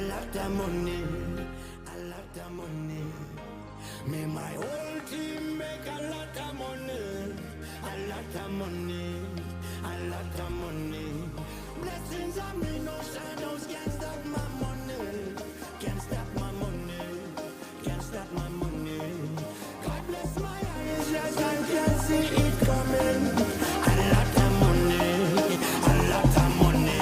lot of money, a lot of money. Me my whole team make a lot of money, a lot of money, a lot of money. Blessings on me, no shadows can't stop my money, can't stop my money, can't stop my money. God bless my eyes, yes I can see it coming. A lot of money, a lot of money.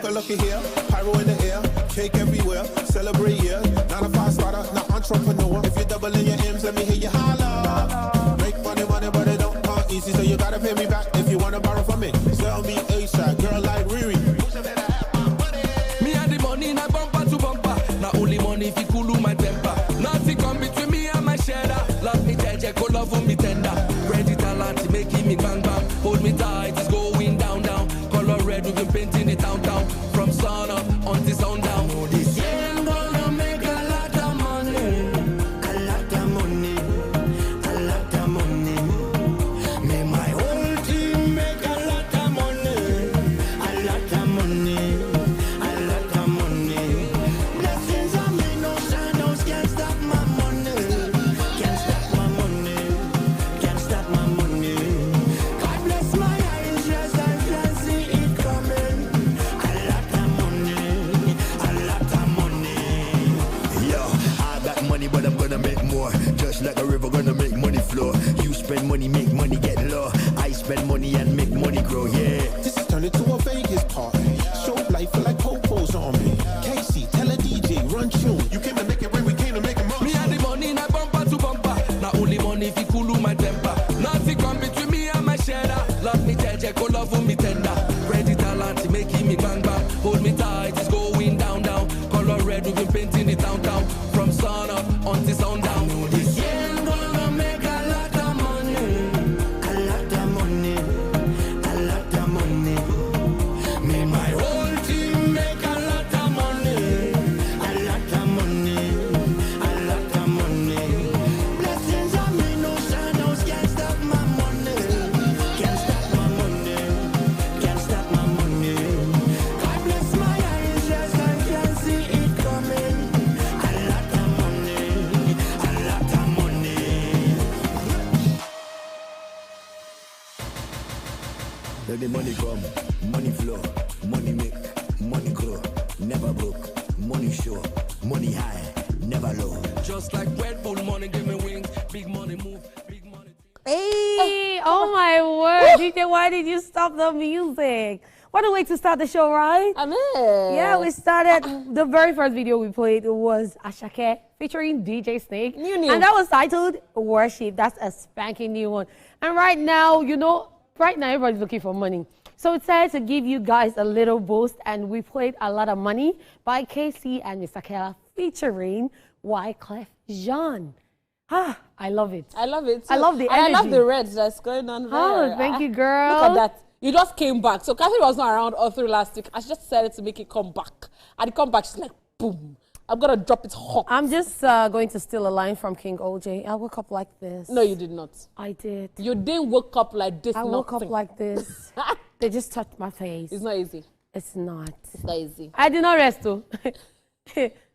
Look here, pyro in the air, cake everywhere, celebrate yeah. Not a fast starter, not entrepreneur. If you're doubling your M's, let me hear you holler. Make money, but it don't come easy, so you gotta pay me back if you wanna borrow from me. Sell me A-Shot, girl like Riri. Me and the money, not bumper to bumper. Not only money, if you cool my temper. Nothing come between me and my shadow. Love me, JJ, go love me tender. Ready talent, making me bang bang. Hold me tight, it's going down, down. Color red, we've been painting it downtown. From sun up until sundown. This year I'm gonna make a lot of money, a lot of money, a lot of money. Me my whole team make a lot of money, a lot of money, a lot of money. Blessings on me, no shadows can't stop my money, can't stop my money, can't stop my money. God bless my eyes, yes I can see it coming. A lot of money, a lot of money. Yo, I got money, but I'm gonna make more. Just like a river, gonna make money flow. You spend money, make money get low. I spend money and make money grow, yeah. This is turned into a Vegas party. Show life feel like Popo's on me. Casey, tell a DJ, run tune. You came to make it rain, we came to make it more. Me and the money, not bumper to bumper. Not only money, if you cool my temper. Nothing come between me and my shadow. Love me, JJ, go love me tender. Ready talent, making me bang bang. Hold me tight, it's going down, down. Color red, we've been painting it downtown. From sun up until sundown. This year I'm gonna make a lot of money, a lot of money, a lot of money. Me my whole team make a lot of money, a lot of money, a lot of money. Blessings on me, no shadows can't stop my money, can't stop my money, can't stop my money. God bless my eyes, yes I can see it coming. A lot of money, a lot of money. Let the money come, money flow, money make, money grow. Never broke, money show, money high, never low. Just like Red Bull money, give me wings. Big money move, big money. Hey, oh my word. DJ, why did you stop the music? What a way to start the show, right? I'm in. Yeah, we started, the very first video we played was Ashake featuring DJ Snake. New. And that was titled Worship. That's a spanking new one. And right now, you know, everybody's looking for money. So it's time to give you guys a little boost, and we played A Lot of Money by KC and Mr. Kella featuring Wyclef Jean. Ah, I love it. I love it too. I love the And I love energy. the reds that's going on there. Oh, thank you, girl. Look at that. You just came back. So Catherine was not around all through last week. I just decided to make it come back. And it come back, she's like, boom. I'm going to drop it hot. I'm just going to steal a line from King OJ. I woke up like this. No, you did not. I did. You didn't wake up like this. I woke up like this. They just touched my face. It's not easy. It's not. It's not easy. I did not rest too.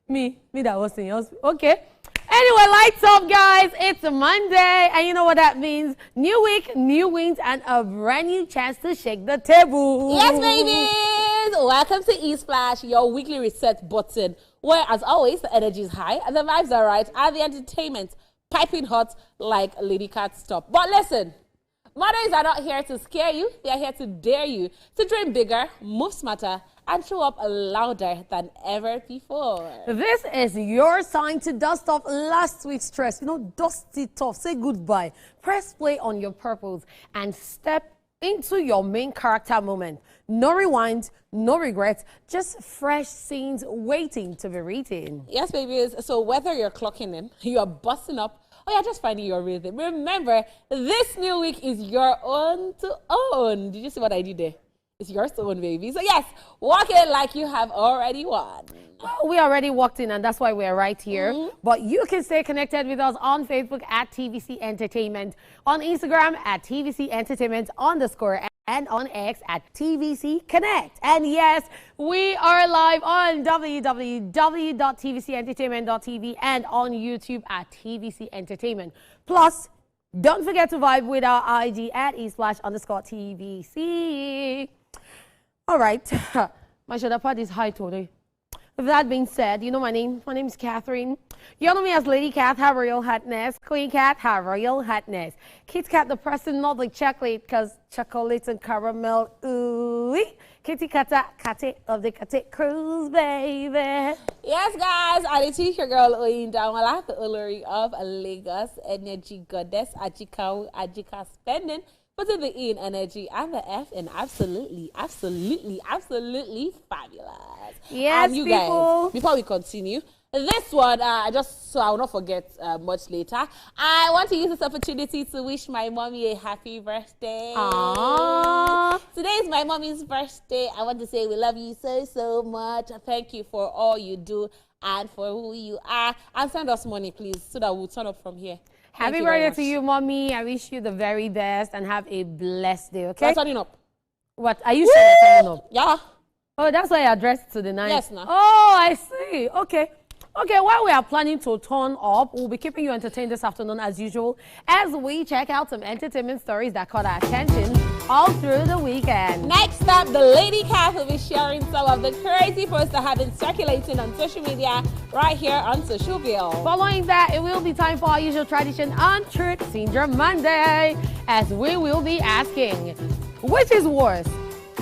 me that was in yours. Okay. Anyway, lights up, guys. It's a Monday, and you know what that means. New week, new wins, and a brand new chance to shake the table. Yes, babies! Welcome to E-Splash, your weekly reset button, where, as always, the energy is high, and the vibes are right, and the entertainment piping hot like Lady Cat Stop. But listen, mothers are not here to scare you. They are here to dare you to dream bigger, move smarter, and show up louder than ever before. This is your sign to dust off last week's stress. You know, dust it off. Say goodbye. Press play on your purpose and step into your main character moment. No rewind, no regrets, just fresh scenes waiting to be written. Yes, babies. So whether you're clocking in, you are busting up, or you're just finding your rhythm, remember, this new week is your own to own. Did you see what I did there? It's yours to own, baby. So yes, walk it like you have already won. Well, we already walked in, and that's why we're right here. But you can stay connected with us on Facebook at TVC Entertainment, on Instagram at TVC Entertainment _. and on X at TVC Connect. And yes, we are live on www.tvcentertainment.tv and on YouTube at TVC Entertainment. Plus, don't forget to vibe with our IG at eSplash_TVC. All right, my shoulder pad is high today. With that being said, you know my name. My name is Catherine. You know me as Lady Cat, her royal hotness. Queen Cat, her royal hotness. Kit Kat, the person, not the chocolate, because chocolate and caramel, ooh. Kitty Kata, Kate of the Kate Cruise, baby. Yes, guys, I did teach your girl Oyindamola, the Olori of Lagos, energy goddess, Ajika spending. Put in the E in energy and the F in absolutely fabulous. Yes, you people. guys, before we continue, this one, just so I will not forget much later, I want to use this opportunity to wish my mommy a happy birthday. Aww. Today is my mommy's birthday. I want to say we love you so much. Thank you for all you do and for who you are. And send us money, please, so that we'll turn up from here. Happy birthday to you, mommy. I wish you the very best and have a blessed day, okay? We're turning up. What? Are you sure you're turning up? Yeah. Oh, that's why I addressed to the night. Yes, no. Oh, I see. Okay. Okay, while we are planning to turn up, we'll be keeping you entertained this afternoon as usual as we check out some entertainment stories that caught our attention all through the weekend. Next up, the Lady Cat will be sharing some of the crazy posts that have been circulating on social media right here on Social Bill. Following that, it will be time for our usual tradition, Untruth Syndrome Monday, as we will be asking, which is worse,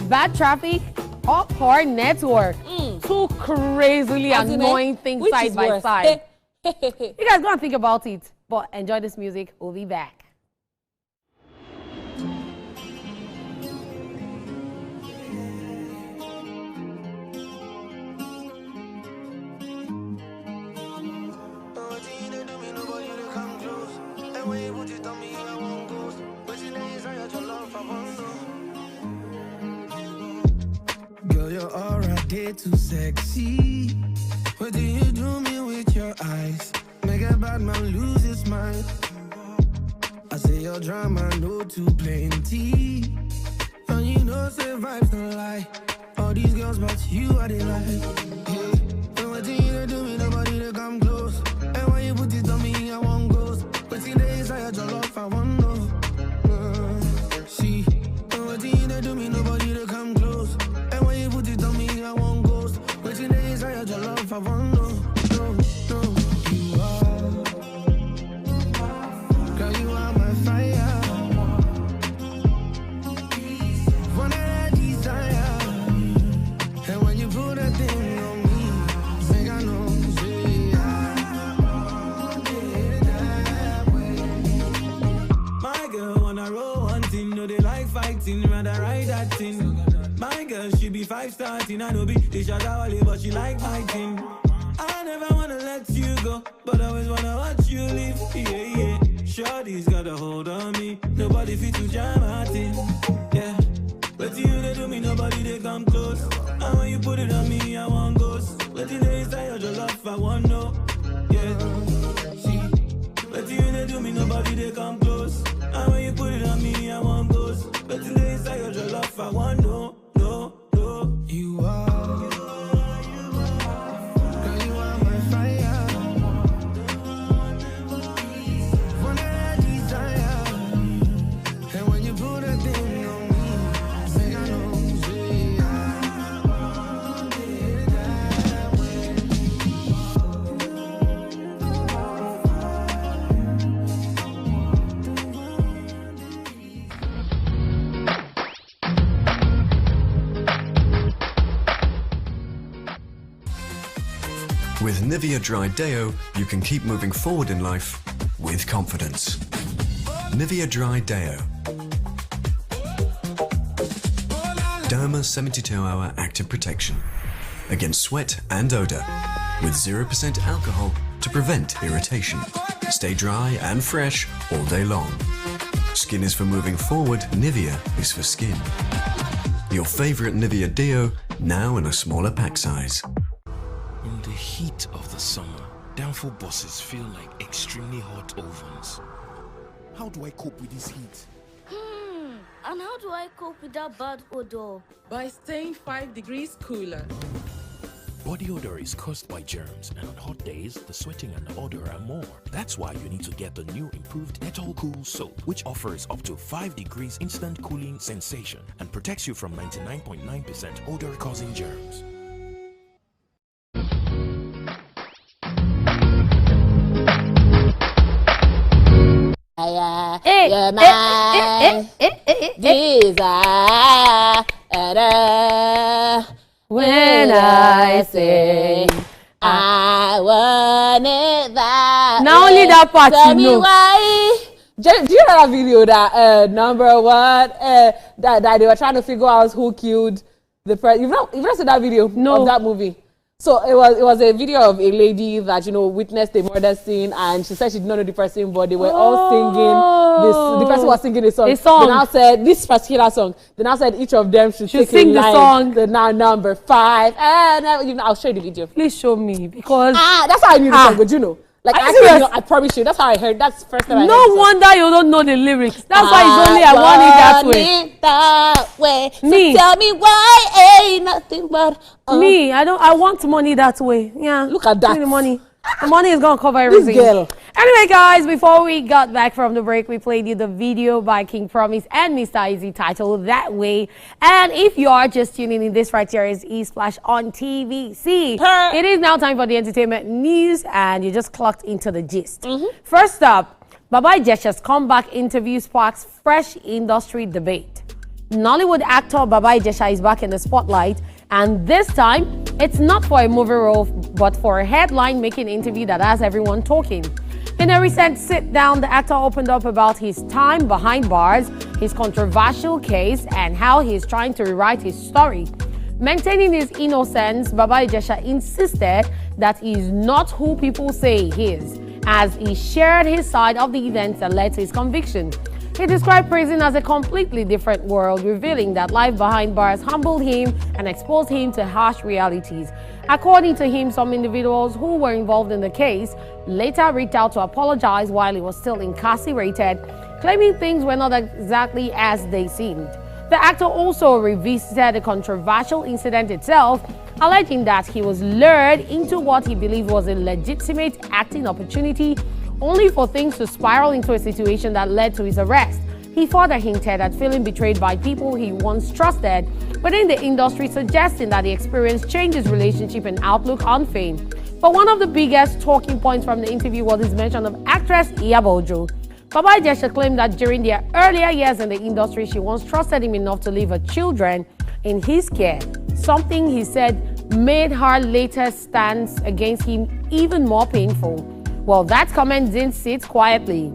bad traffic or poor network? Two crazily annoying things side by side. You guys go and think about it, but enjoy this music. We'll be back. Girl, you're already too sexy. What do you do me with your eyes? Make a bad man lose his mind. I say your drama no too plenty. And you know say vibes don't lie. All these girls but you are the light. Hey, and what do you do me? Nobody to come close. And when you put it on me, I won't ghost. But see the inside your love, I won't know. See, and what do you do me? Nobody to come close. And when you put it on me, I won't ghost. But see the inside your love, I won't know. No, you are. Girl, you are my fire. One that desire. And when you put that thing on me, make I know, say I want it that way. My girl wanna roll one thing, no they like fighting, rather ride that thing. My girl, she be 5-star teen, I know be the Shadawali, but she like my thing. I never wanna let you go, but I always wanna watch you leave, yeah. Shorty's got a hold on me, nobody fit to jam my thing, yeah. But you they do me, nobody they come close. And when you put it on me, I want ghost. But you they inside your love, I want no, yeah. See, but you they do me, nobody they come close. And when you put it on me, I want ghost. But you they inside your love, I want no. You are. Girl, you are my fire. One that desire. And when you put that thing on me, make I know, say I want it that way. With Nivea Dry Deo, you can keep moving forward in life with confidence. Nivea Dry Deo. Derma 72-hour active protection against sweat and odor with 0% alcohol to prevent irritation. Stay dry and fresh all day long. Skin is for moving forward, Nivea is for skin. Your favorite Nivea Deo, now in a smaller pack size. In the heat of the summer, downfall bosses feel like extremely hot ovens. How do I cope with this heat? And how do I cope with that bad odor? By staying 5 degrees cooler. Body odor is caused by germs, and on hot days, the sweating and the odor are more. That's why you need to get the new improved Dettol Cool soap, which offers up to 5 degrees instant cooling sensation and protects you from 99.9% odor-causing germs. When I say I want it that Now only that part tell you me know. why. Do you know that video that number one that they were trying to figure out who killed the president? You've not seen that video of that movie? So it was a video of a lady that witnessed a murder scene, and she said she did not know the person, but they were all singing this. The person was singing a song. They now said this particular song. They now said each of them should sing the song. The now number 5, and I'll show you the video. Please show me, because that's how I knew the song. But I promise you, that's how I heard. That's the first time I heard. No wonder you don't know the lyrics. That's why it's only I want it that way. So tell me why ain't nothing but me. I want money that way. Yeah. Look at that. Give me the money. The money is gonna cover everything. This girl. Anyway, guys, before we got back from the break, we played you the video by King Promise and Mr. Easy titled That Way. And if you are just tuning in, this right here is E-Splash on TVC. It is now time for the entertainment news, and you just clocked into the gist. First up, Bbnaija's comeback interview sparks fresh industry debate. Nollywood actor Bbnaija is back in the spotlight, and this time, it's not for a movie role, but for a headline-making interview that has everyone talking. In a recent sit-down, the actor opened up about his time behind bars, his controversial case, and how he is trying to rewrite his story. Maintaining his innocence, Bbnaija insisted that he is not who people say he is, as he shared his side of the events that led to his conviction. He described prison as a completely different world, revealing that life behind bars humbled him and exposed him to harsh realities. According to him, some individuals who were involved in the case later reached out to apologize while he was still incarcerated, claiming things were not exactly as they seemed. The actor also revisited the controversial incident itself, alleging that he was lured into what he believed was a legitimate acting opportunity, only for things to spiral into a situation that led to his arrest. He further hinted at feeling betrayed by people he once trusted within the industry, suggesting that the experience changed his relationship and outlook on fame. But one of the biggest talking points from the interview was his mention of actress Bbnaija. Bbnaija claimed that during their earlier years in the industry, she once trusted him enough to leave her children in his care, something he said made her later stance against him even more painful. Well, that comment didn't sit quietly.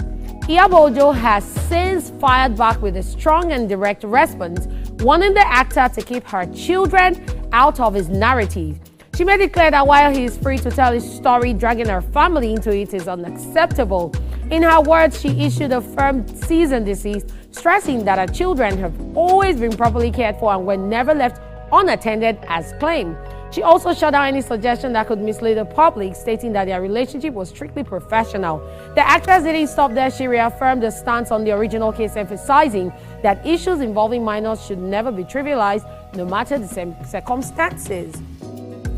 Bbnaija has since fired back with a strong and direct response, wanting the actor to keep her children out of his narrative. She made it clear that while he is free to tell his story, dragging her family into it is unacceptable. In her words, she issued a firm cease and desist, stressing that her children have always been properly cared for and were never left unattended as claimed. She also shut down any suggestion that could mislead the public, stating that their relationship was strictly professional. The actress didn't stop there. She reaffirmed the stance on the original case, emphasizing that issues involving minors should never be trivialized, no matter the circumstances.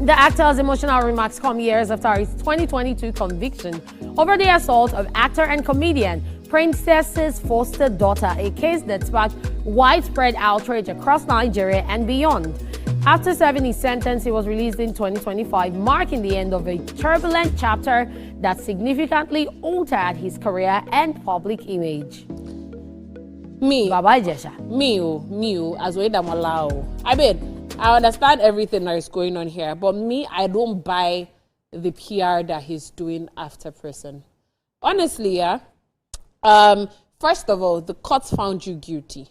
The actor's emotional remarks come years after his 2022 conviction over the assault of actor and comedian Princess's foster daughter, a case that sparked widespread outrage across Nigeria and beyond. After serving his sentence, he was released in 2025, marking the end of a turbulent chapter that significantly altered his career and public image. Bbnaija. As we I mean, I understand everything that is going on here, but I don't buy the PR that he's doing after prison. Honestly, yeah. First of all, the courts found you guilty,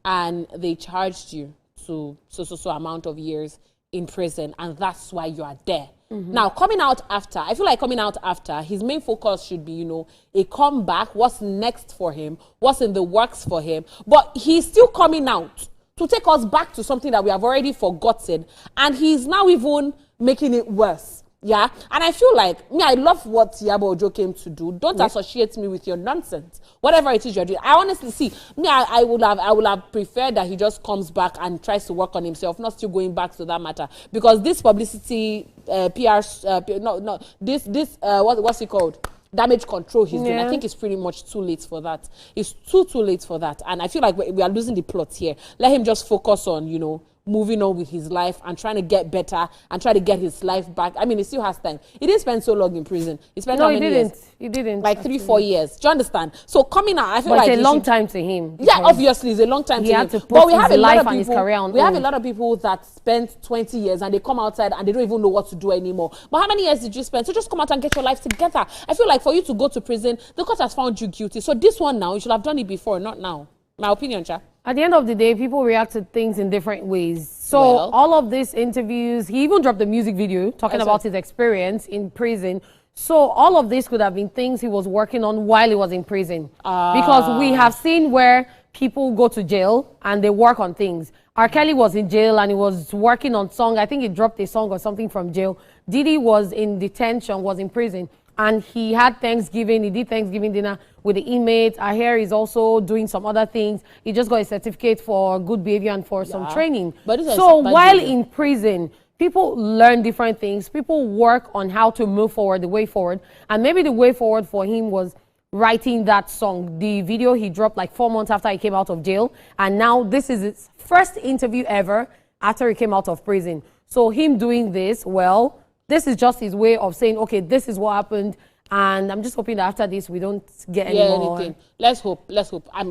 and they charged you to so amount of years in prison, and that's why you are there. Now, coming out after, I feel like coming out after, his main focus should be, a comeback, what's next for him, what's in the works for him. But he's still coming out to take us back to something that we have already forgotten, and he's now even making it worse. Yeah, and I feel like I love what Iyabo Ojo came to do. Don't associate me with your nonsense. Whatever it is you're doing, I honestly see I would have preferred that he just comes back and tries to work on himself, not still going back to that matter. Because this publicity, what's it called? Damage control he's doing. I think it's pretty much too late for that. It's too late for that, and I feel like we are losing the plot here. Let him just focus on moving on with his life and trying to get better and try to get his life back. I mean, he still has time. He didn't spend so long in prison. He spent how many years? He didn't. Like 3-4 years. Do you understand? So coming out, I feel like it's a long time to him. Yeah, obviously, it's a long time to him. He had to put his life and his career on. We have a lot of people that spent 20 years and they come outside and they don't even know what to do anymore. But how many years did you spend? So just come out and get your life together. I feel like for you to go to prison, the court has found you guilty. So this one now, you should have done it before, not now. My opinion, Cha. At the end of the day, people react to things in different ways. So all of these interviews, he even dropped a music video talking about his experience in prison. So all of this could have been things he was working on while he was in prison. Because we have seen where people go to jail and they work on things. R. Kelly was in jail and he was working on song. I think he dropped a song or something from jail. Diddy was in detention, was in prison. And he had Thanksgiving, he did Thanksgiving dinner with the inmates. I hear he's also doing some other things. He just got a certificate for good behavior and for some training. So while in prison, people learn different things. People work on how to move forward, the way forward. And maybe the way forward for him was writing that song. The video he dropped like 4 months after he came out of jail. And now this is his first interview ever after he came out of prison. So him doing this, well, this is just his way of saying, okay, this is what happened, and I'm just hoping that after this we don't get any more. Anything. Let's hope.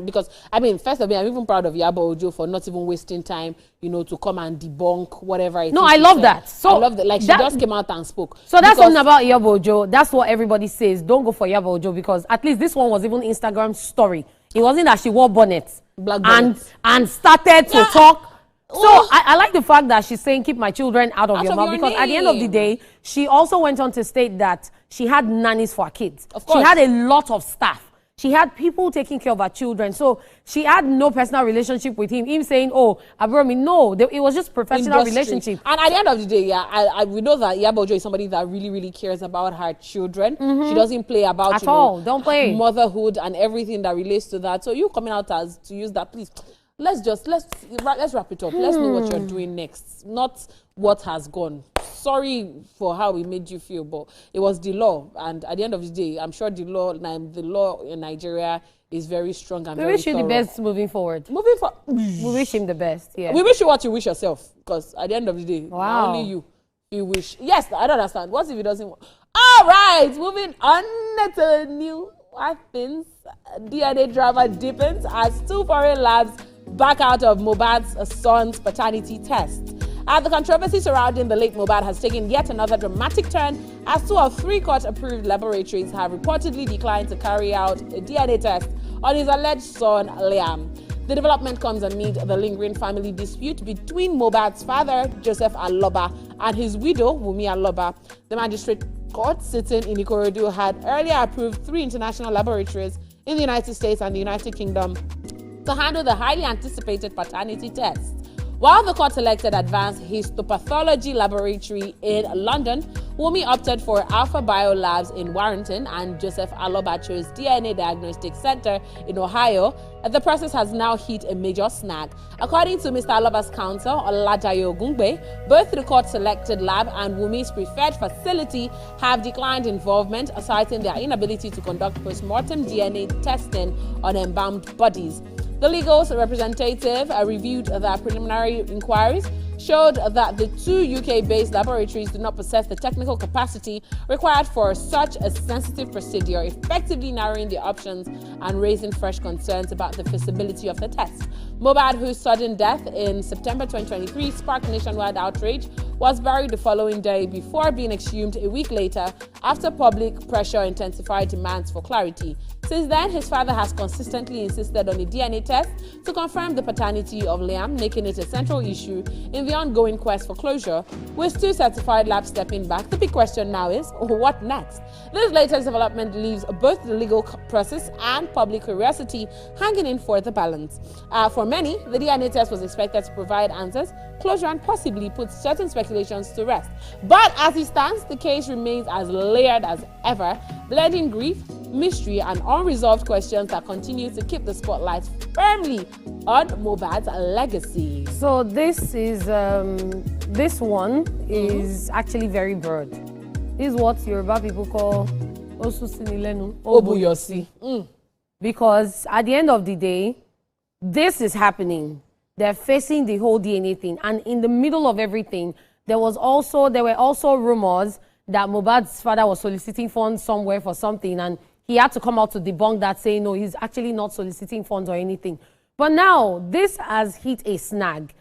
Because I mean, first of all, I'm even proud of Iyabo Ojo for not even wasting time, to come and debunk whatever it is. No, I love that. So I love that. Like, she just came out and spoke. So that's something about Iyabo Ojo. That's what everybody says. Don't go for Iyabo Ojo, because at least this one was even Instagram story. It wasn't that she wore bonnets and started to talk. So I like the fact that she's saying, keep my children out of your mouth, because at the end of the day, she also went on to state that she had nannies for her kids. Of course. She had a lot of staff. She had people taking care of her children. So she had no personal relationship with him. Him saying, oh, Abromi, no, it was just professional relationship. And at the end of the day, we know that Iyabo Ojo is somebody that really, really cares about her children. She doesn't play about, at all. Don't play. Motherhood and everything that relates to that. So you coming out as to use that, please. Let's wrap it up. Let's know what you're doing next, not what has gone. Sorry for how we made you feel, but it was the law, and at the end of the day, I'm sure the law in Nigeria is very strong and very wish you thorough. the best moving forward. We wish him the best. Yeah. We wish you what you wish yourself, because at the end of the day, only you wish. Yes, I don't understand. What if he doesn't want? All right, moving on to new things. DNA drama deepens as 2 foreign labs back out of Mohbad's son's paternity test. The controversy surrounding the late Mohbad has taken yet another dramatic turn, as 2 of 3 court-approved laboratories have reportedly declined to carry out a DNA test on his alleged son, Liam. The development comes amid the lingering family dispute between Mohbad's father, Joseph Aloba, and his widow, Wunmi Aloba. The magistrate court sitting in Ikorodu had earlier approved 3 international laboratories in the United States and the United Kingdom to handle the highly anticipated paternity test. While the court selected Advanced Histopathology Laboratory in London, Wunmi opted for Alpha Bio Labs in Warrington, and Joseph Aloba chose DNA Diagnostic Center in Ohio. The process has now hit a major snag. According to Mr. Aloba's counsel, Oladayo Gungbe, both the court-selected lab and Wunmi's preferred facility have declined involvement, citing their inability to conduct post-mortem DNA testing on embalmed bodies. The legal representative reviewed the preliminary inquiries, showed that the 2 UK-based laboratories do not possess the technical capacity required for such a sensitive procedure, effectively narrowing the options and raising fresh concerns about the feasibility of the test. Mohbad, whose sudden death in September 2023 sparked nationwide outrage, was buried the following day before being exhumed a week later after public pressure intensified demands for clarity. Since then, his father has consistently insisted on a DNA test to confirm the paternity of Liam, making it a central issue in the ongoing quest for closure, with 2 certified labs stepping back. The big question now is, what next? This latest development leaves both the legal process and public curiosity hanging in for the balance. For many, the DNA test was expected to provide answers, closure, and possibly put certain speculations to rest. But as it stands, the case remains as layered as ever, blending grief, mystery, and unresolved questions that continue to keep the spotlight firmly on Mohbad's legacy. So this is this one is actually very broad. This is what Yoruba people call Osusinilenu Obuyosi. Because at the end of the day, this is happening. They're facing the whole DNA thing, and in the middle of everything, there were also rumors that Mohbad's father was soliciting funds somewhere for something, and he had to come out to debunk that, saying no, he's actually not soliciting funds or anything. But now this has hit a snag.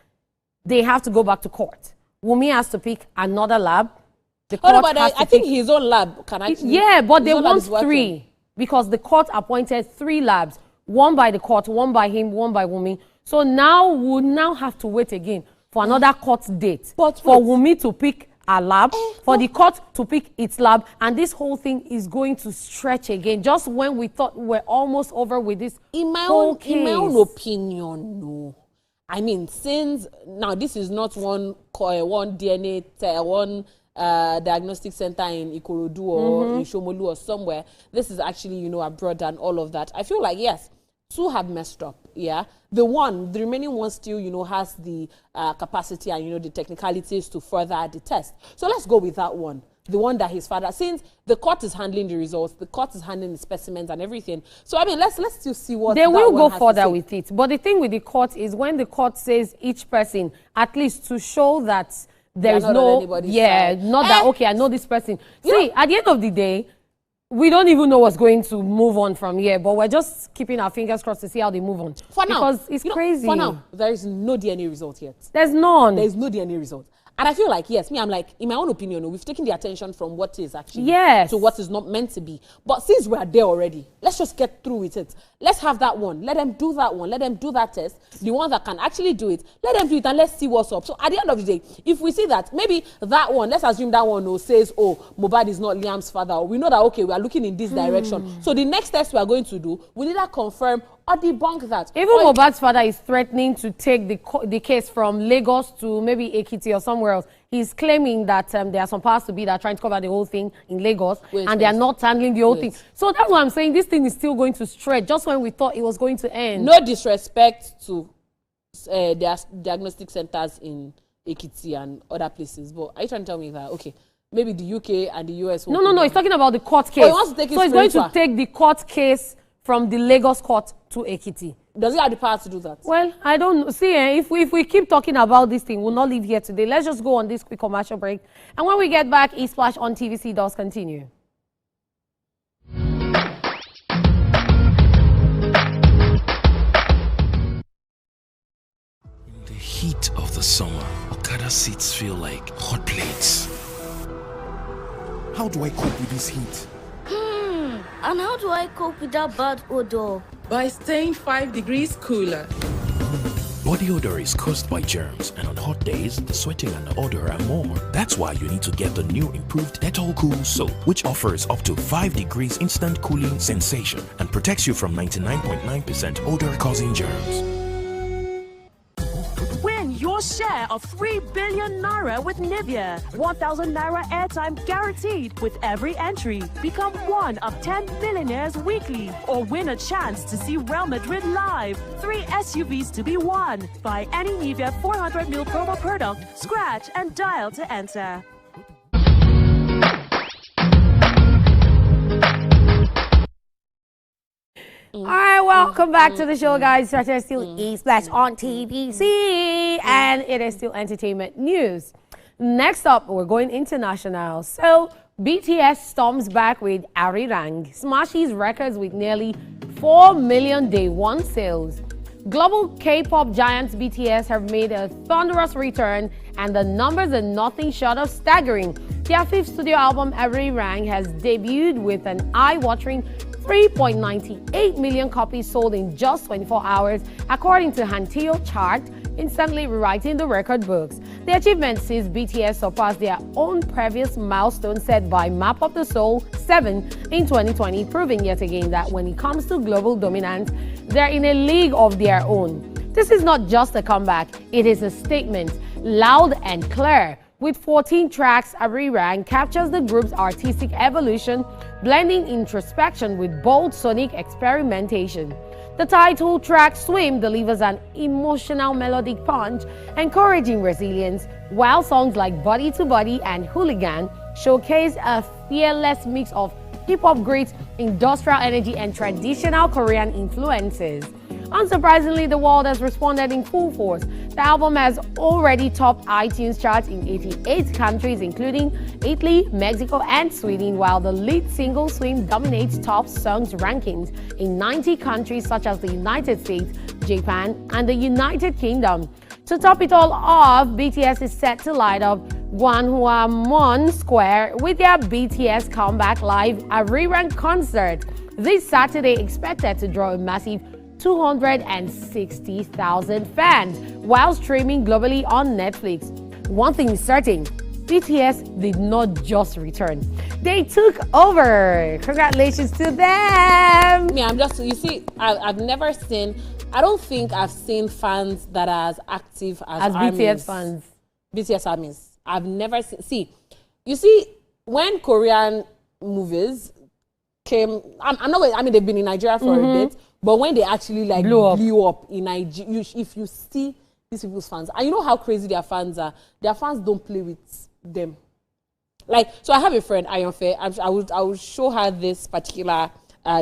They have to go back to court. Wunmi has to pick another lab. The court has to I think his own lab can actually. Yeah, but they want 3 because the court appointed 3 labs. One by the court, one by him, one by Wunmi. So now we'll now have to wait again for another court date. But for Wunmi to pick a lab, for the court to pick its lab, and this whole thing is going to stretch again. Just when we thought we're almost over with this in my whole own case. In my own opinion, no. I mean, since now this is not one DNA, one diagnostic center in Ikorodu or in Shomolu or somewhere. This is actually, abroad and all of that. I feel like, yes, 2 have messed up, yeah. The remaining one still, has the capacity and, the technicalities to further the test. So let's go with that one. The one that his father, since the court is handling the results, the court is handling the specimens and everything. So, I mean, let's still see what they will go further with it. But the thing with the court is when the court says each person, at least to show that there is no, not that, okay, I know this person. See, at the end of the day, we don't even know what's going to move on from here, but we're just keeping our fingers crossed to see how they move on. For now, because it's crazy. For now, there is no DNA result yet. There's none. There is no DNA result. And I feel like, yes, I'm like, in my own opinion, we've taken the attention from what is actually to what is not meant to be. But since we're there already, let's just get through with it. Let's have that one. Let them do that one. Let them do that test. The one that can actually do it, let them do it and let's see what's up. So at the end of the day, if we see that, maybe that one, let's assume that one says, oh, Mohbad is not Liam's father. We know that, okay, we are looking in this direction. So the next test we are going to do, we either confirm or debunk that. Even Mohbad's father is threatening to take the case from Lagos to maybe Ekiti or somewhere else. He's claiming that there are some powers to be that are trying to cover the whole thing in Lagos, and they are not handling the whole thing. So that's why I'm saying this thing is still going to stretch, just when we thought it was going to end. No disrespect to their diagnostic centers in Ekiti and other places, but are you trying to tell me that, okay, maybe the UK and the US... No, he's talking about the court case. Oh, he wants to take it so he's going to take the court case from the Lagos court to Ekiti. Does he have the power to do that? Well, I don't know. See, if we keep talking about this thing, we'll not leave here today. Let's just go on this quick commercial break. And when we get back, E-Splash on TVC does continue. In the heat of the summer, Okada seats feel like hot plates. How do I cope with this heat? And how do I cope with that bad odor? By staying 5 degrees cooler. Body odor is caused by germs, and on hot days, the sweating and the odor are more. That's why you need to get the new improved Dettol Cool Soap, which offers up to 5 degrees instant cooling sensation and protects you from 99.9% odor-causing germs. Win your share of 3 billion naira with Nivea. 1,000 naira airtime guaranteed with every entry. Become one of 10 millionaires weekly, or win a chance to see Real Madrid live. 3 SUVs to be won. Buy any Nivea 400ml promo product, scratch and dial to enter. All right, welcome back to the show, guys. It's still E-Splash on TVC, and it is still entertainment news. Next up, we're going international. So, BTS storms back with Arirang, smashes records with nearly 4 million day one sales. Global K-pop giants BTS have made a thunderous return, and the numbers are nothing short of staggering. Their 5th studio album, Arirang, has debuted with an eye-watering 3.98 million copies sold in just 24 hours, according to Hanteo chart, instantly rewriting the record books. The achievement sees BTS surpass their own previous milestone set by Map of the Soul 7 in 2020, proving yet again that when it comes to global dominance, they're in a league of their own. This is not just a comeback, it is a statement, loud and clear. With 14 tracks, Arirang captures the group's artistic evolution, blending introspection with bold sonic experimentation. The title track, Swim, delivers an emotional melodic punch, encouraging resilience, while songs like Body to Body and Hooligan showcase a fearless mix of hip-hop greats, industrial energy, and traditional Korean influences. Unsurprisingly, the world has responded in full force. The album has already topped iTunes charts in 88 countries, including Italy, Mexico, and Sweden, while the lead single Swim dominates top songs rankings in 90 countries such as the United States, Japan, and the United Kingdom. To top it all off, BTS is set to light up Gwanghwamun Square with their BTS Comeback Live Arirang concert this Saturday, expected to draw a massive 260,000 fans while streaming globally on Netflix. One thing is certain, BTS did not just return. They took over. Congratulations to them. I've never seen, I don't think I've seen fans that are as active as BTS fans. BTS armies. I've never seen. When Korean movies came, they've been in Nigeria for a bit, but when they actually blew up in Nigeria, if you see these people's fans, and you know how crazy their fans are, their fans don't play with them. So I have a friend, Ayonfe, I will show her this particular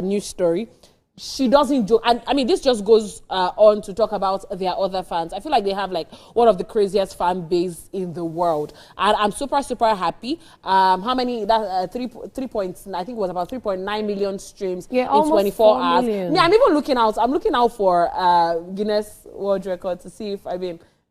news story. She doesn't joke, and this just goes on to talk about their other fans. I feel like they have one of the craziest fan base in the world, and I'm super happy. How many? That 3 points? I think it was about 3.9 million streams in 24 hours. Yeah, I'm even looking out. I'm looking out for Guinness World Record to see if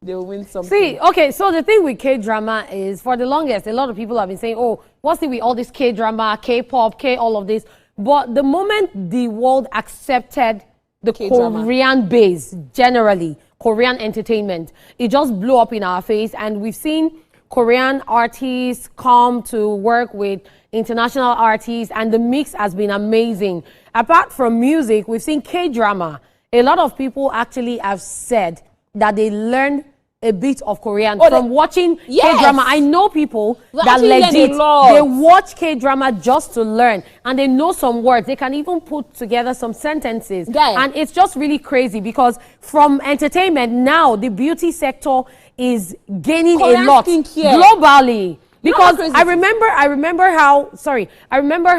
they'll win something. See, okay, so the thing with K-drama is, for the longest, a lot of people have been saying, oh, what's it with all this K-drama, K-pop, all of this? But the moment the world accepted the Korean base, generally, Korean entertainment, it just blew up in our face. And we've seen Korean artists come to work with international artists, and the mix has been amazing. Apart from music, we've seen K-drama. A lot of people actually have said that they learned a bit of Korean from watching K-drama. I know people that legit, they watch K-drama just to learn, and they know some words. They can even put together some sentences. And it's just really crazy, because from entertainment now, the beauty sector is gaining a lot globally. Because I remember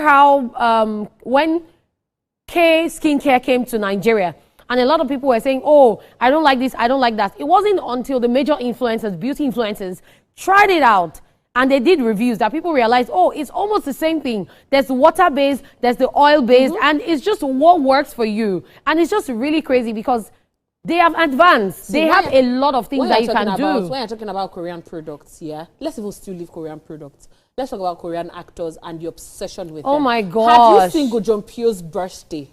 how when K skincare came to Nigeria, and a lot of people were saying, oh, I don't like this, I don't like that. It wasn't until the major influencers, beauty influencers, tried it out and they did reviews that people realized, oh, it's almost the same thing. There's the water-based, there's the oil-based, and it's just what works for you. And it's just really crazy because they have advanced. They have a lot of things that you can do. When you're talking about Korean products, let's even still leave Korean products. Let's talk about Korean actors and the obsession with them. Oh my gosh. Have you seen Go Jong-pyo's birthday?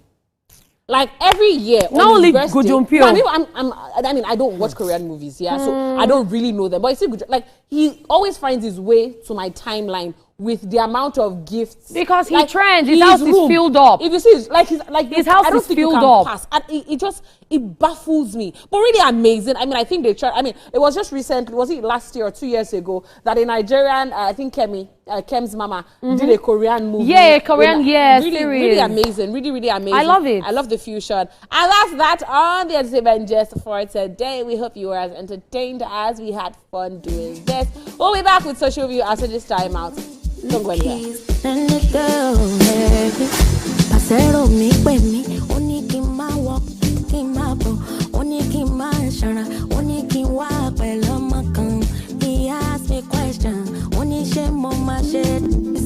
Every year, not only Go Jong-pyo. I don't watch Korean movies, so I don't really know them. But he always finds his way to my timeline with the amount of gifts. Because he trends, his house is filled up. If you see, his house is filled up. Pass. And it baffles me. But really amazing. I think they tried. It was just recently, was it last year or 2 years ago, that a Nigerian, I think Kem's mama, did a Korean movie. Yeah, Korean, really amazing. Really amazing. I love it. I love the fusion. And that's that on the entertainment just for today. We hope you were as entertained as we had fun doing this. We'll be back with social review after this time out. Don't go anywhere. He asked me questions.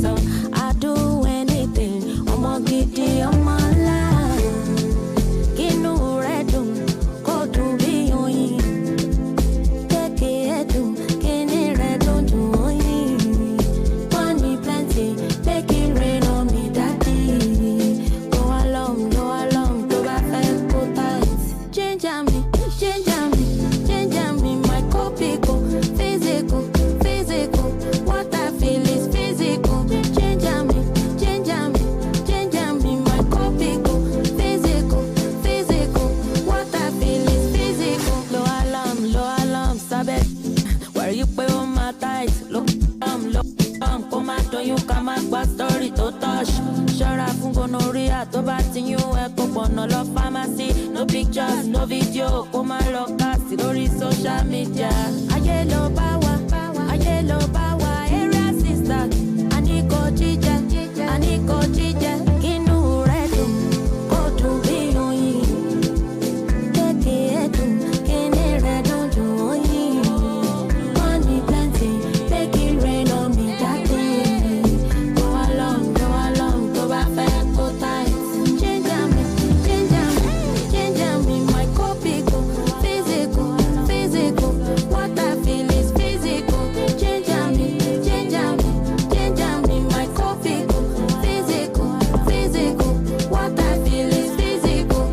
So I do anything. I'm get the on my life. Get no red go to be on you. Take it to get it red to money plenty. Make it rain on me, daddy. Go along, go back and go tight. Change me, my copy go physical. What I feel is physical. doyún ká má gba story tó touch. Ṣọ́ra fún gonorrhea tó bá ti yún ẹ kó pọ̀nà lọ pharmacy. No pictures, no video, kó má lọ cast lórí social media. Ayé ló bá wa, ayé ló bá wa, area sister. Àníkò jíjẹ, àníkò jíjẹ, kínú rẹ̀ dùn, kó dùn bí oyin. Kéèké dùn, kíní rẹ̀ dùn dùn oyin. Money plenty, make it rain on me, daddy. Go along, tó bá fẹ́ kó tight. Change me, my copy go physical. What I feel is physical. Change me, my copy go physical. What I feel is physical.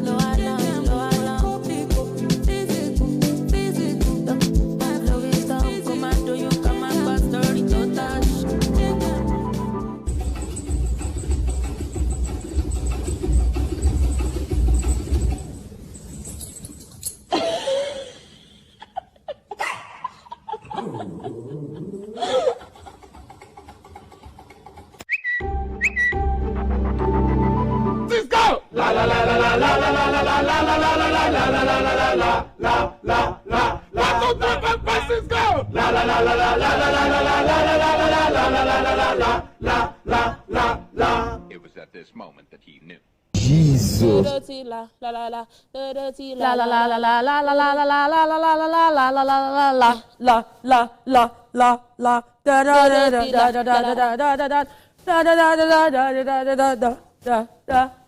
Lower down, copy go physical. My flow is down, commando, you come and pass story to touch. Cisco! La la la la la la la la la la la la la la la la la la la la. 1, 2, 3, 4, 5, Cisco! La la la la la la la la la la la la la. It was at this moment that he knew. Jesus.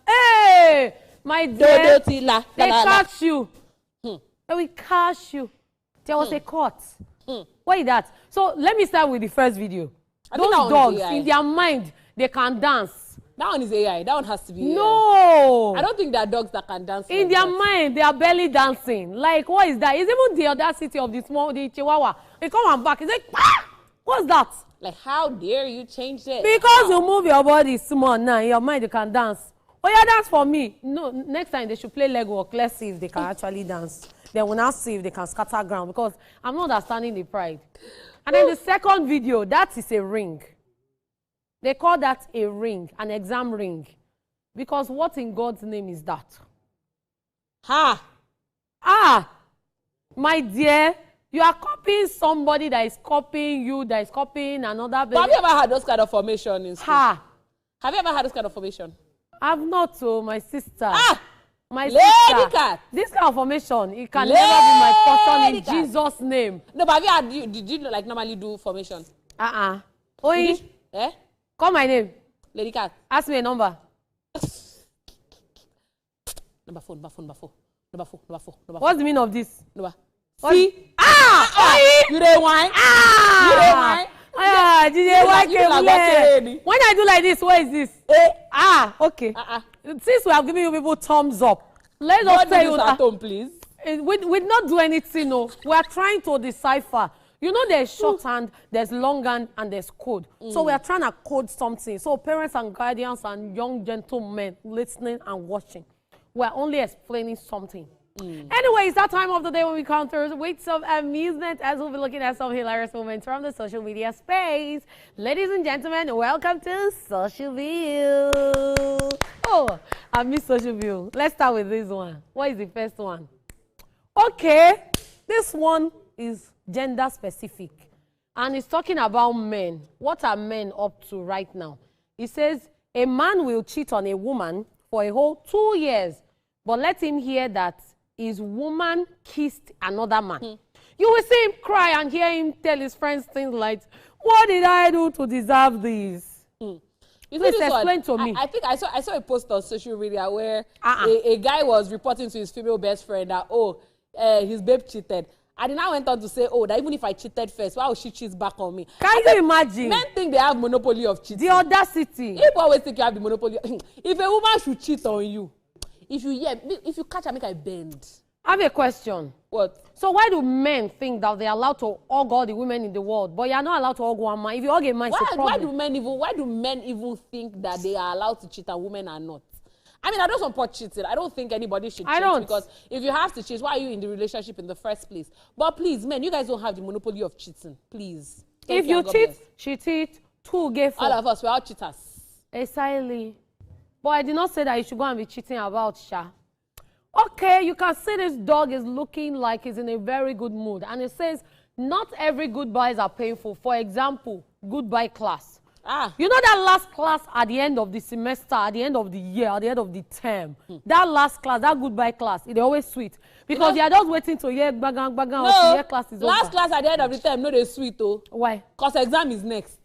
Hey, my dear, they catch you. They will catch you. There was a court. What is that? So let me start with the first video. Those dogs, in their mind, they can dance. That one is AI. That one has to be No. AI. I don't think there are dogs that can dance. In their mind, they are barely dancing. Like, what is that? It's even the audacity of the Chihuahua. They come and back. It's like, ah! What's that? Like, how dare you change it? Because you move your body small now, in your mind you can dance. Oh yeah, dance for me. No, next time they should play Lego work. Let's see if they can actually dance. Then we'll now see if they can scatter ground, because I'm not understanding the pride. And then the second video, that is a ring. They call that a ring, an exam ring. Because what in God's name is that? My dear, you are copying somebody that is copying you, that is copying another baby. But have you ever had those kind of formation in school? Have you ever had those kind of formation? I've not, my sister. My Lady sister. cat. This kind of formation, it can never be my portion in Jesus' name. No, but have you had, did you like normally do formation? Oi. Call my name. Lady cat. Ask me a number. Number four. What's the meaning of this? Number. See? You dey whine? When I do like this, what is this? Okay. Since we have given you people thumbs up, let us tell you at home, please. We not do anything, no. We are trying to decipher. You know, there's shorthand, there's longhand, and there's code. So we are trying to code something. So parents and guardians and young gentlemen listening and watching, we are only explaining something. Anyway, it's that time of the day when we counter with some amusement, as we'll be looking at some hilarious moments from the social media space. Ladies and gentlemen, welcome to Social View. Oh, I miss Social View. Let's start with this one. What is the first one? Okay, this one is gender specific, and it's talking about men. What are men up to right now? It says a man will cheat on a woman for a whole 2 years, but let him hear that his woman kissed another man. You will see him cry and hear him tell his friends things like, what did I do to deserve this? Please explain to me. I think I saw a post on social media where a guy was reporting to his female best friend that, his babe cheated. And he now went on to say, that even if I cheated first, why would she cheat back on me? Can you imagine? Men think they have monopoly of cheating. The audacity. People always think you have the monopoly. If a woman should cheat on you, if you catch her, make her bend. I have a question. What? So why do men think that they're allowed to hug all the women in the world, but you're not allowed to hug one man? If you hug a man, it's a problem. Why do men even think that they are allowed to cheat and women are not? I mean, I don't support cheating. I don't think anybody should cheat. Because if you have to cheat, why are you in the relationship in the first place? But please, men, you guys don't have the monopoly of cheating. Please. If you cheat, she cheat. 2 get 4. All of us, we're all cheaters. Exactly. But I did not say that you should go and be cheating about Sha. Okay, you can see this dog is looking like he's in a very good mood. And it says, not every goodbyes are painful. For example, goodbye class. You know that last class at the end of the semester, at the end of the year, at the end of the term, that last class, that goodbye class, it's always sweet. Because you are just waiting to hear bagang or to hear class is over. Last class at the end of the term, no, they're sweet, though. Why? Because exam is next.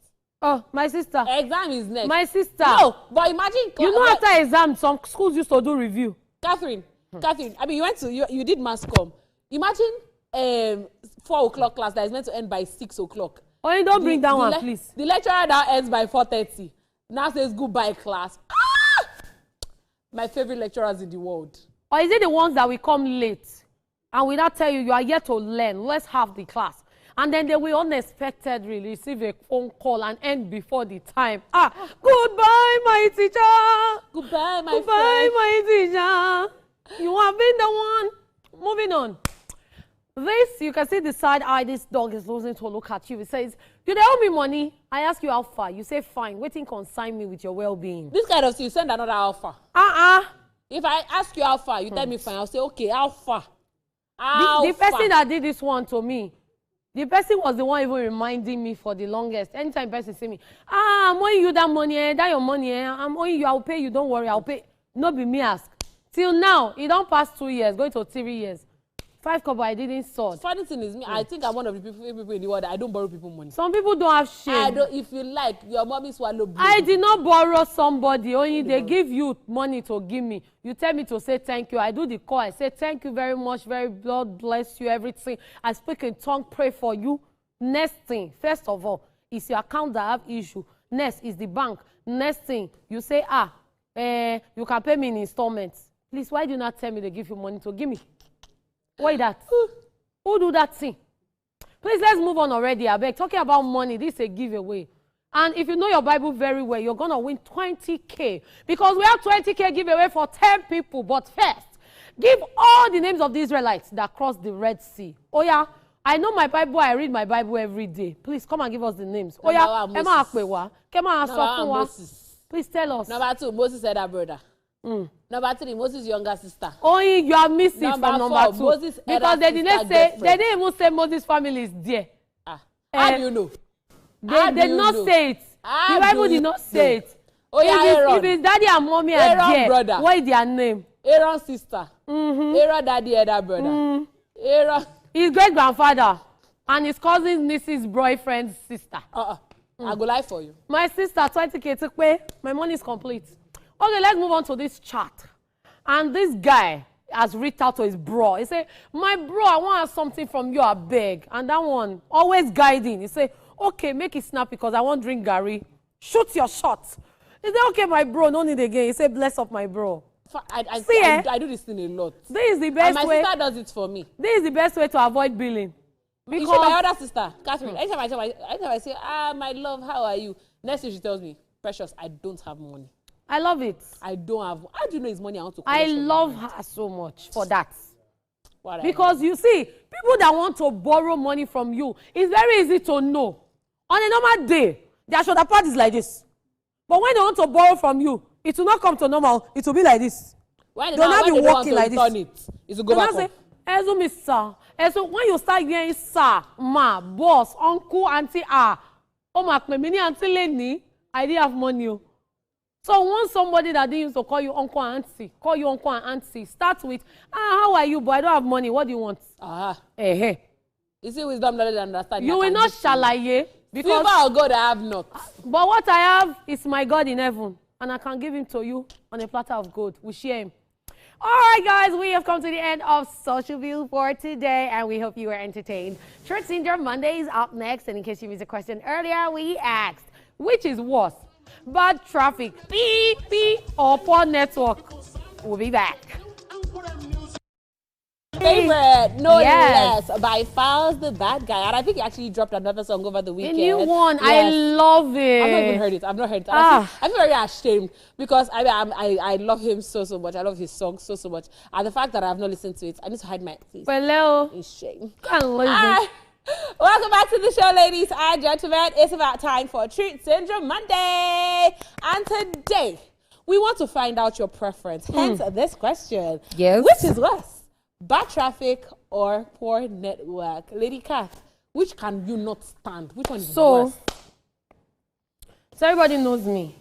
Oh, my sister. Exam is next. My sister. No, but imagine. You know, after exam, some schools used to do review. Catherine, I mean, you did mass comm. Imagine 4 o'clock class that is meant to end by 6 o'clock. Oh, you don't bring that one, please. The lecturer now ends by 4:30. Now says goodbye class. Ah! My favorite lecturers in the world. Or is it the ones that will come late and will not tell you are yet to learn? Let's have the class. And then they will unexpectedly receive a phone call and end before the time. Goodbye, my teacher. Goodbye, my teacher. You have been the one. Moving on. This, you can see the side eye this dog is losing to look at you. It says, you owe me money. I ask you how far. You say, fine. Waiting consign me with your well-being. This kind of thing, you send another how far. If I ask you how far, you tell me fine. I'll say, okay, how far? The person that did this one to me, the person was the one even reminding me for the longest. Anytime person say me, I'm owing you that money, that your money, I'm owing you, I'll pay you, don't worry, I'll pay. No be me ask. Till now, it don't pass 2 years, going to 3 years. 5 kobo I didn't sort. Funny thing is, me, I think I'm one of the people in the world that I don't borrow people money. Some people don't have shame. If you like, your mommy swallow blue. I did not borrow somebody, only they give you money to give me. You tell me to say thank you. I do the call. I say thank you very much, God bless you, everything. I speak in tongue, pray for you. Next thing, first of all, is your account that have issue. Next is the bank. Next thing, you say, you can pay me in installments. Please, why do you not tell me they give you money to give me? Why that? Who do that thing? Please, let's move on already, I beg. Talking about money, this is a giveaway. And if you know your Bible very well, you're going to win 20K. Because we have 20K giveaway for 10 people. But first, give all the names of the Israelites that crossed the Red Sea. Oh, yeah. I know my Bible. I read my Bible every day. Please, come and give us the names. Oh, yeah. Emma Akpewa. Moses. Please tell us. Number 2, Moses' elder brother. Number 3, Moses' younger sister. Only you are missing from number 2. Moses' because they didn't say, they didn't even say Moses' family is there. How do you know? They did not say it. The Bible did not say it. Oh, yeah, Aaron. If his daddy and mommy are there, brother. what is their name? Aaron's sister. Aaron daddy, elder brother. Aaron. His great-grandfather and his cousin Mrs. boyfriend's sister. I go lie for you. My sister, 20K took pay. My money is complete. Okay, let's move on to this chat. And this guy has reached out to his bro. He said, my bro, I want something from you, I beg. And that one, always guiding. He said, okay, make it snap because I won't drink Gary. Shoot your shot. He said, okay, my bro, no need again. He said, bless up my bro. I do this thing a lot. This is the best way. And my sister does it for me. This is the best way to avoid billing. Because you see my other sister, Catherine, anytime I say, my love, how are you? Next thing she tells me, Precious, I don't have money. I love it. I don't have. How do you know it's money I want to I love her so much for that. Because you see, people that want to borrow money from you, it's very easy to know. On a normal day, their shoulder pad is like this. But when they want to borrow from you, it will not come to normal. It will be like this. When they'll not be walking like this. It will go back up. Ezo, sir. Ezo, when you start hearing sir, ma, boss, uncle, auntie, oh my, many auntie Lenny, I didn't have money. So once somebody that didn't used to call you uncle and auntie, call you uncle and auntie, start with, how are you, boy? I don't have money. What do you want? You see wisdom, knowledge, and understanding. You will not shalaye. Because silver or God I have not. But what I have is my God in heaven. And I can give him to you on a platter of gold. We share him. All right, guys, we have come to the end of Social View for today, and we hope you were entertained. Truth Syndrome Monday is up next, and in case you missed a question earlier, we asked, which is worse, bad traffic, beep, beep, or poor network? We'll be back. Favorite, no less, by Files the Bad Guy. And I think he actually dropped another song over the weekend. A new one. Yes. I love it. I've not even heard it. I've not heard it. I feel very ashamed because I love him so much. I love his song so much. And the fact that I have not listened to it, I need to hide my face. Hello. In shame. Can't listen. Welcome back to the show, ladies and gentlemen. It's about time for Treat Syndrome Monday. And today, we want to find out your preference. Hence this question. Yes. Which is worse, bad traffic or poor network? Lady Kath, which can you not stand? Which one is worse? So everybody knows me.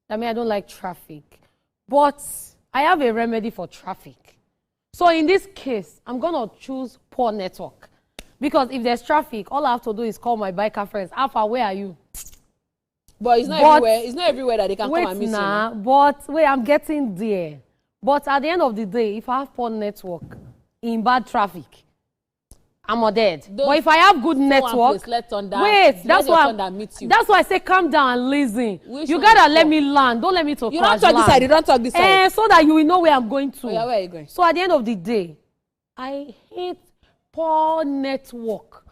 I mean, I don't like traffic. But I have a remedy for traffic. So in this case, I'm going to choose poor network. Because if there's traffic, all I have to do is call my biker friends. Alpha, where are you? But it's not everywhere. It's not everywhere that they can come and meet you. But wait, I'm getting there. But at the end of the day, if I have poor network in bad traffic, I'm dead. But if I have good network, wait, that's why I say calm down and listen. You gotta let me land. Don't let me to You don't talk this side. You don't talk this side. So that you will know where I'm going to. Oh, yeah, where are you going? So at the end of the day, I hate poor network.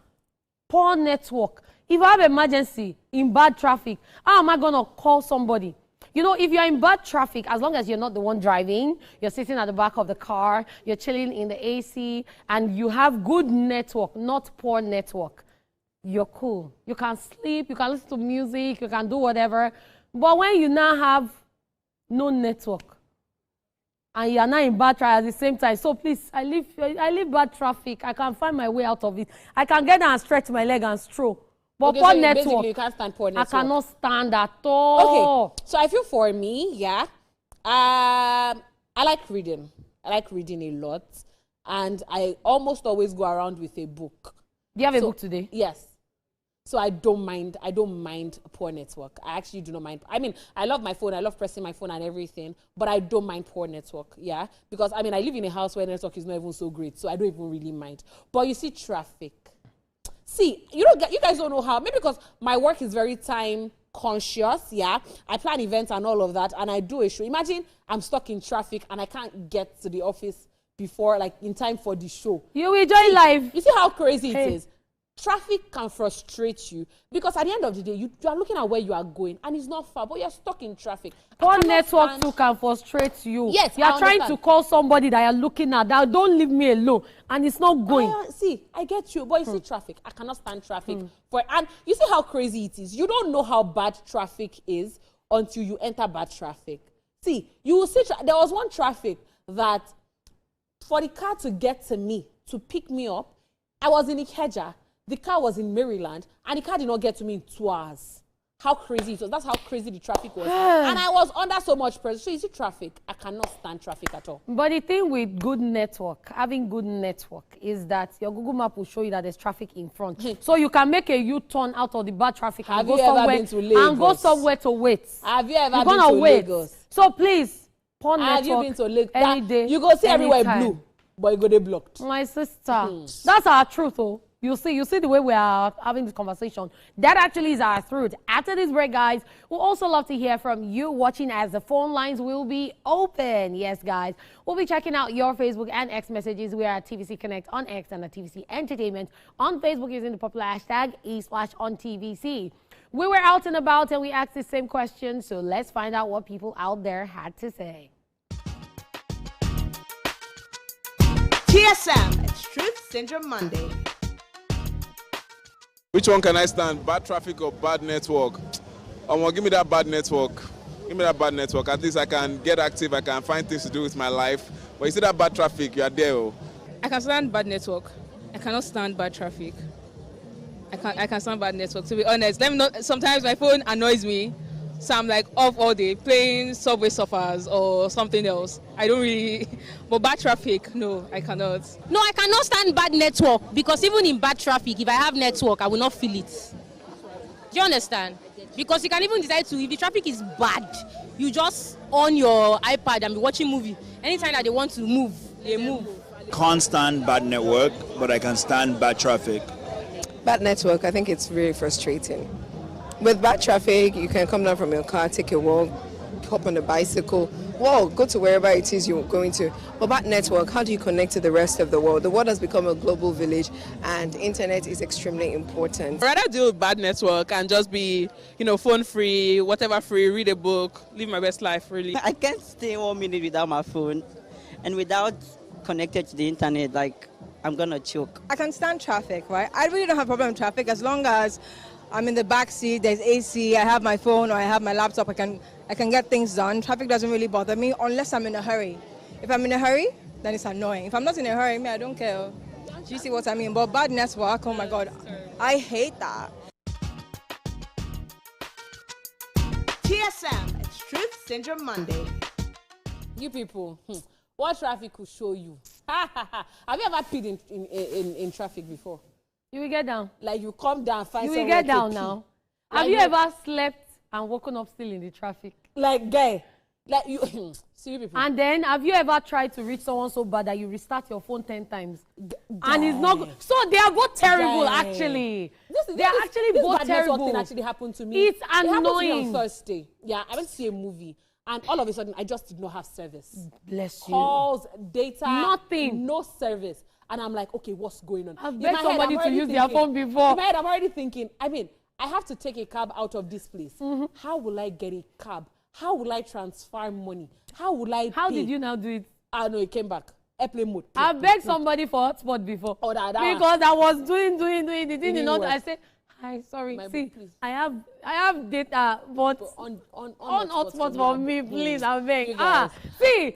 Poor network. If I have emergency in bad traffic, how am I gonna call somebody? You know, if you're in bad traffic, as long as you're not the one driving, you're sitting at the back of the car, you're chilling in the AC, and you have good network, not poor network, you're cool. You can sleep, you can listen to music, you can do whatever. But when you now have no network, and you're not in bad traffic at the same time, so please, I live bad traffic. I can find my way out of it. I can get down and stretch my leg and stroll. But okay, poor so network, basically you can't stand poor network. I cannot stand at all. Okay, so I feel for me, yeah, I like reading. I like reading a lot. And I almost always go around with a book. Do you have a book today? Yes. So I don't mind poor network. I actually do not mind. I mean, I love my phone. I love pressing my phone and everything. But I don't mind poor network, yeah? Because, I mean, I live in a house where network is not even so great. So I don't even really mind. But you see traffic. See, you guys don't know how. Maybe because my work is very time conscious, yeah. I plan events and all of that, and I do a show. Imagine I'm stuck in traffic and I can't get to the office before, like, in time for the show. You will join live. You see how crazy it is? Traffic can frustrate you because at the end of the day, you are looking at where you are going and it's not far, but you're stuck in traffic. Poor network too can frustrate you. Yes, you are trying to call somebody that you're looking at that don't leave me alone, and it's not going. See, I get you, but you see traffic. I cannot stand traffic. And you see how crazy it is. You don't know how bad traffic is until you enter bad traffic. See, you will see. There was one traffic that for the car to get to me, to pick me up, I was in Ikeja. The car was in Maryland, and the car did not get to me in 2 hours. How crazy it was. That's how crazy the traffic was. And I was under so much pressure. So you see traffic, I cannot stand traffic at all. But the thing with good network, having good network, is that your Google Map will show you that there's traffic in front. So you can make a U-turn out of the bad traffic and go somewhere to wait. Have you ever been to Lagos? So please, poor network. Have you been to Lagos? Any day, you go see everywhere blue, but you go there blocked. My sister, that's our truth, oh. You see the way we are having this conversation. That actually is our truth. After this break, guys, we'll also love to hear from you watching as the phone lines will be open. Yes, guys. We'll be checking out your Facebook and X messages. We are at TVC Connect on X and at TVC Entertainment on Facebook using the popular hashtag #eSplashOnTVC. We were out and about and we asked the same question, so let's find out what people out there had to say. TSM, it's Truth Syndrome Monday. Which one can I stand? Bad traffic or bad network? Give me that bad network. Give me that bad network. At least I can get active. I can find things to do with my life. But you see that bad traffic, you are there. Oh. I can stand bad network. I cannot stand bad traffic. I can stand bad network. To be honest, sometimes my phone annoys me, so I'm like off all day playing Subway Surfers or something else. I don't really. But bad traffic, no, I cannot. No, I cannot stand bad network because even in bad traffic, if I have network, I will not feel it. Do you understand? Because you can even decide to, if the traffic is bad, you just on your iPad and be watching movie. Anytime that they want to move, they move. Can't stand bad network, but I can stand bad traffic. Bad network, I think it's really frustrating. With bad traffic, you can come down from your car, take a walk, hop on a bicycle, go to wherever it is you're going to. But bad network, how do you connect to the rest of the world? The world has become a global village and internet is extremely important. I'd rather deal with bad network and just be, phone free, whatever free, read a book, live my best life, really. I can't stay 1 minute without my phone and without connected to the internet. Like, I'm gonna choke. I can stand traffic, right? I really don't have a problem with traffic as long as I'm in the back seat, there's AC, I have my phone or I have my laptop, I can get things done. Traffic doesn't really bother me unless I'm in a hurry. If I'm in a hurry, then it's annoying. If I'm not in a hurry, I don't care. Do you see what I mean? But bad network, oh my God, I hate that. TSM, it's Truth Syndrome Monday. You people, what traffic will show you? Have you ever peed in traffic before? You will get down. Like you come down, find you somewhere will get to down pee. now. Like Have you ever slept and woken up still in the traffic? Like guy, like you see people. And then have you ever tried to reach someone so bad that you restart your phone 10 times? And it's not good. So they are both terrible actually. They are actually both terrible. This thing actually happened to me. It's annoying. It happened to me on Thursday. Yeah, I went to see a movie. And all of a sudden, I just did not have service. Bless you. Calls, data. Nothing. No service. And I'm like, okay, what's going on? I've begged somebody to use their phone before. In my head, I'm already thinking, I mean, I have to take a cab out of this place. How will I get a cab? How will I transfer money? How will I How pay? did you now do it? No, it came back. Airplane mode. I begged somebody for hotspot before. Oh, that because I was doing. The thing did not. work. I said, hi, sorry. See, I have data, but on hotspot for me, please. I beg. See,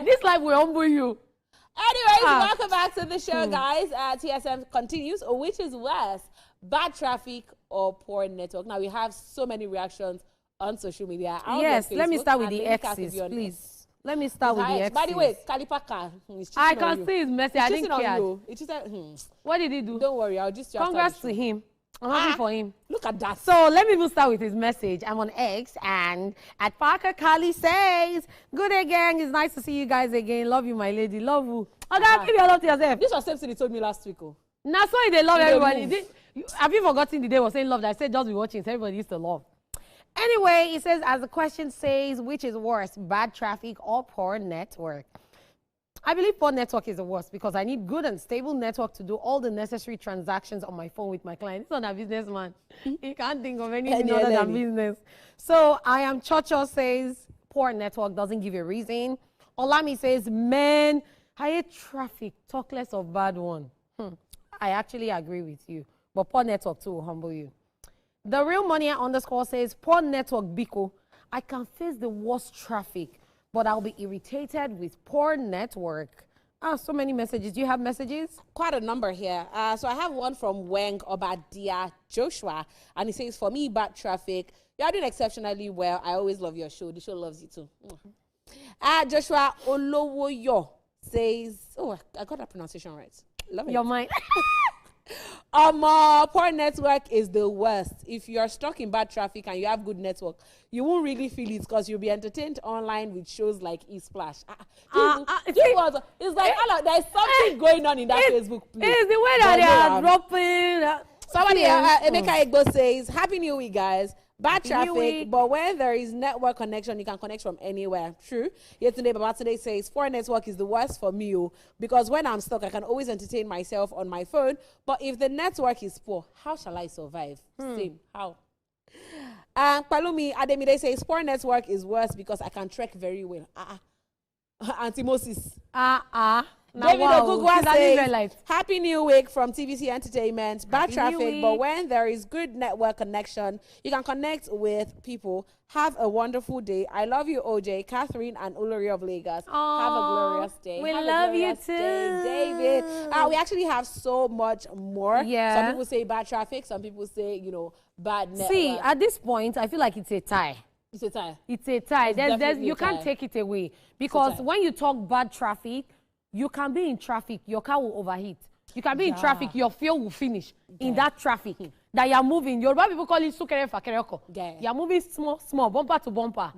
this life will humble you. Anyways, welcome back to the show, guys. TSM continues. Which is worse, bad traffic or poor network? Now we have so many reactions on social media. Yes, let me start with the exes, please. Let me start with the exes. By the way, Kalipaka, I can see his message. I didn't care. What did he do? Don't worry, I'll just. Congrats to him. I'm happy for him. Look at that. So let me even start with his message. I'm on X and at Parker Kali says, "Good day, gang. It's nice to see you guys again. Love you, my lady. Love you." Okay, give your love to yourself. This was something he told me last week. Oh. Now, so they love everybody. Have you forgotten the day was saying love? That I said just be watching. So everybody used to love. Anyway, he says, as the question says, which is worse, bad traffic or poor network? I believe poor network is the worst because I need good and stable network to do all the necessary transactions on my phone with my client. He's not a businessman. He can't think of anything other than business. So I am Chocho says poor network doesn't give a reason. Olami says, man, I hate traffic. Talk less of bad one. I actually agree with you. But poor network too will humble you. The real money underscore says poor network Biko. I can face the worst traffic, but I'll be irritated with poor network. So many messages. Do you have messages? Quite a number here. So I have one from Weng Obadia Joshua, and he says, for me, bad traffic. You are doing exceptionally well. I always love your show. The show loves you too. Joshua Olowoyo says, oh, I got that pronunciation right. Love it. Your mind. Poor network is the worst. If you're stuck in bad traffic and you have good network, you won't really feel it because you'll be entertained online with shows like Ex-Splash. It's like there's something going on in that Facebook place. It's the way that they are dropping. Somebody, Emeka Egbo says, Happy New Week, guys. Bad traffic, but when there is network connection, you can connect from anywhere. True. Yesterday, Babatunde says, poor network is the worst for me, because when I'm stuck, I can always entertain myself on my phone. But if the network is poor, how shall I survive? Same. How? Palumi Ademide says, poor network is worse because I can trek very well. Auntie Moses. David Ogugwa says, Happy New Week from TVC Entertainment. Bad traffic, but when there is good network connection, you can connect with people. Have a wonderful day. I love you, OJ, Catherine, and Uluri of Lagos. Have a glorious day. We love you too. David. We actually have so much more. Yeah. Some people say bad traffic. Some people say, bad network. See, at this point, I feel like it's a tie. It's a tie. It's a tie. You can't take it away. Because when you talk bad traffic, you can be in traffic, your car will overheat. You can be in traffic, your fuel will finish in that traffic. That you're moving. Yoruba people call it sukere fakereko. You're moving small, bumper to bumper.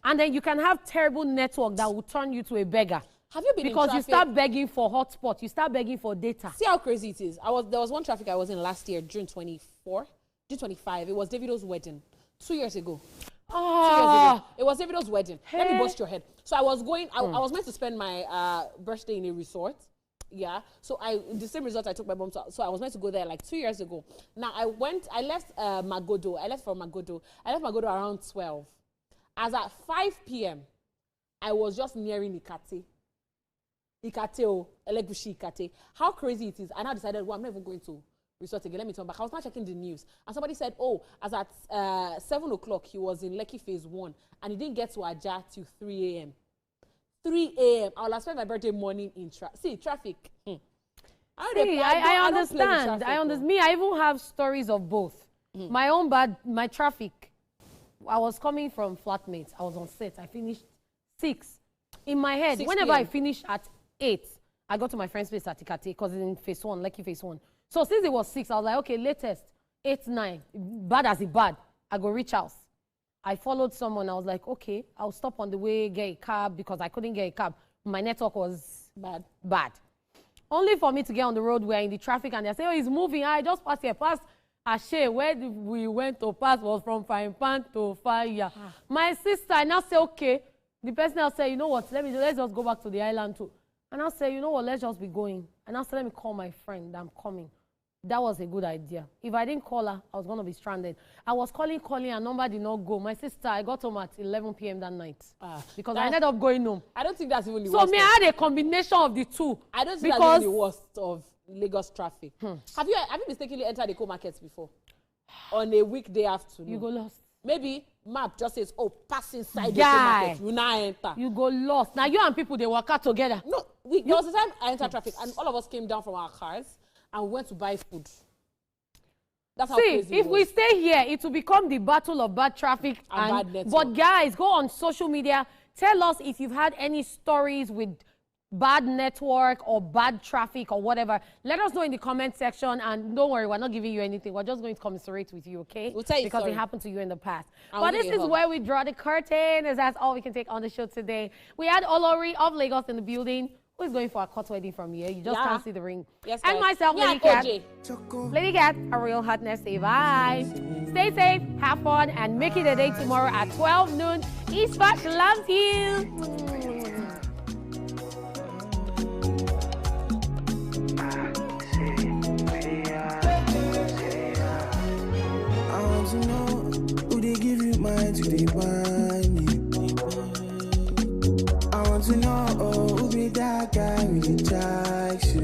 And then you can have terrible network that will turn you to a beggar. Have you been because in traffic? You start begging for hotspot, you start begging for data. See how crazy it is. There was one traffic I was in last year, June 25. It was Davido's wedding 2 years ago. 2 years ago. It was Davido's wedding. Let me bust your head. So I was going, I was meant to spend my birthday in a resort. Yeah. So the same resort I took my mom to. So I was meant to go there like 2 years ago. Now I left Magodo. I left Magodo around 12. As at 5 p.m., I was just nearing Ikate. Ikate, Elegushi Ikate. How crazy it is. I now decided, well, I'm not even going to resort again. Let me turn back. I was not checking the news. And somebody said, oh, as at 7 o'clock, he was in Lekki phase 1. And he didn't get to Ajah till 3 a.m. 3 a.m. I will spend my birthday morning in traffic. I understand. I understand. Me, I even have stories of both. My own my traffic. I was coming from flatmates. I was on set. I finished 6. In my head, whenever I finish at 8, I go to my friend's place at Ikate because it's in phase 1, Lekki phase 1. So since it was 6, I was like, okay, latest 8, 9. Bad as it bad, I go reach house. I followed someone. I was like, okay, I'll stop on the way, get a cab because I couldn't get a cab. My network was bad. Only for me to get on the road, we're in the traffic, and they say, oh, he's moving. I just passed here. Past Ashe, where we went to pass was from Fine Pan to Fire. My sister, I now say, okay. The person now say, you know what, let's just go back to the island too. And I'll say, you know what, let's just be going. And I'll say, let me call my friend, I'm coming. That was a good idea. If I didn't call her, I was going to be stranded. I was calling, and number did not go. My sister, I got home at 11 p.m. that night. Because I ended up going home. I don't think that's even the worst. So me, I had a combination of the two. I don't think that's even the worst of Lagos traffic. Have you mistakenly entered the co-markets before? On a weekday afternoon? You go lost. Maybe map just says, oh, pass inside the co-market. You now enter. You go lost. Now you and people, they work out together. No, there was a time I entered traffic and all of us came down from our cars and we went to buy food. That's how crazy if we stay here, it will become the battle of bad traffic and bad network. But guys, go on social media. Tell us if you've had any stories with bad network or bad traffic or whatever. Let us know in the comment section, and don't worry, we're not giving you anything. We're just going to commiserate with you, okay? We'll tell you because it happened to you in the past. But this is where we draw the curtain, as that's all we can take on the show today. We had Olori of Lagos in the building. Who is going for a court wedding from here? You just can't see the ring. Yes, and myself, Lady Cat. Lady Cat, a real hotness. Say bye. Stay safe, have fun, and make it a day tomorrow at 12 noon. Eastpatch loves you. I want to know who they give you mind to they buy me. I want to know who be that guy with the jackson.